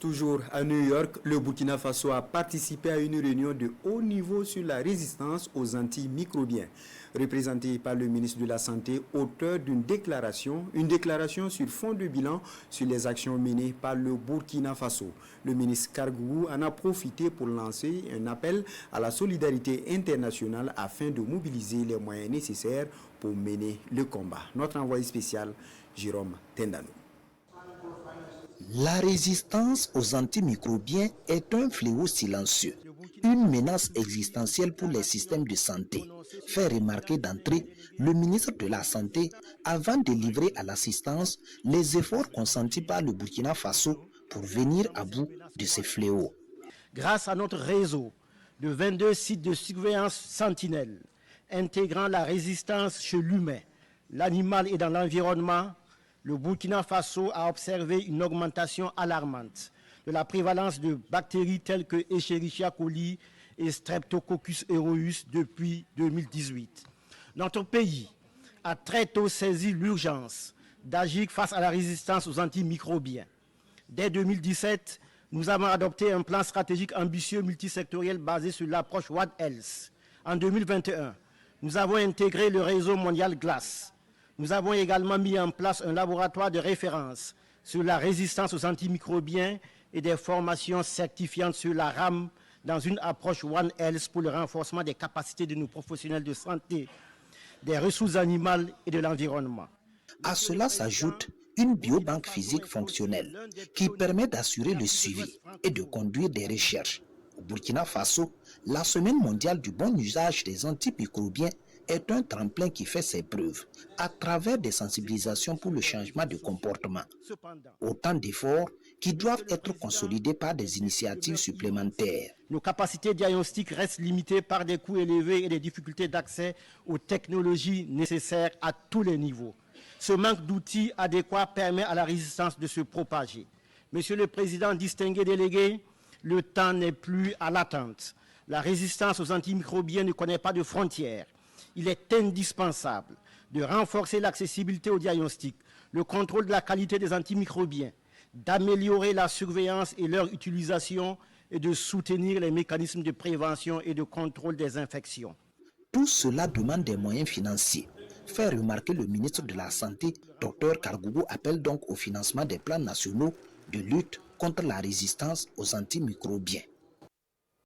Toujours à New York, le Burkina Faso a participé à une réunion de haut niveau sur la résistance aux antimicrobiens. Représenté par le ministre de la Santé, auteur d'une déclaration sur fond de bilan sur les actions menées par le Burkina Faso. Le ministre Kargoubou en a profité pour lancer un appel à la solidarité internationale afin de mobiliser les moyens nécessaires pour mener le combat. Notre envoyé spécial, Jérôme Tendano. La résistance aux antimicrobiens est un fléau silencieux, une menace existentielle pour les systèmes de santé, fait remarquer d'entrée le ministre de la Santé avant de livrer à l'assistance les efforts consentis par le Burkina Faso pour venir à bout de ces fléaux. Grâce à notre réseau de 22 sites de surveillance sentinelle, intégrant la résistance chez l'humain, l'animal et dans l'environnement, le Burkina Faso a observé une augmentation alarmante de la prévalence de bactéries telles que Escherichia coli et Streptococcus aureus depuis 2018. Notre pays a très tôt saisi l'urgence d'agir face à la résistance aux antimicrobiens. Dès 2017, nous avons adopté un plan stratégique ambitieux multisectoriel basé sur l'approche One Health. En 2021, nous avons intégré le réseau mondial GLAS. Nous avons également mis en place un laboratoire de référence sur la résistance aux antimicrobiens et des formations certifiantes sur la RAM dans une approche One Health pour le renforcement des capacités de nos professionnels de santé, des ressources animales et de l'environnement. À cela s'ajoute une biobanque physique fonctionnelle qui permet d'assurer le suivi et de conduire des recherches. Au Burkina Faso, la semaine mondiale du bon usage des antimicrobiens est un tremplin qui fait ses preuves à travers des sensibilisations pour le changement de comportement. Autant d'efforts qui doivent être consolidés par des initiatives supplémentaires. Nos capacités diagnostiques restent limitées par des coûts élevés et des difficultés d'accès aux technologies nécessaires à tous les niveaux. Ce manque d'outils adéquats permet à la résistance de se propager. Monsieur le Président, distingué délégué, le temps n'est plus à l'attente. La résistance aux antimicrobiens ne connaît pas de frontières. Il est indispensable de renforcer l'accessibilité au diagnostic, le contrôle de la qualité des antimicrobiens, d'améliorer la surveillance et leur utilisation et de soutenir les mécanismes de prévention et de contrôle des infections. Tout cela demande des moyens financiers. Fait remarquer le ministre de la Santé, Dr Kargoubou, appelle donc au financement des plans nationaux de lutte contre la résistance aux antimicrobiens.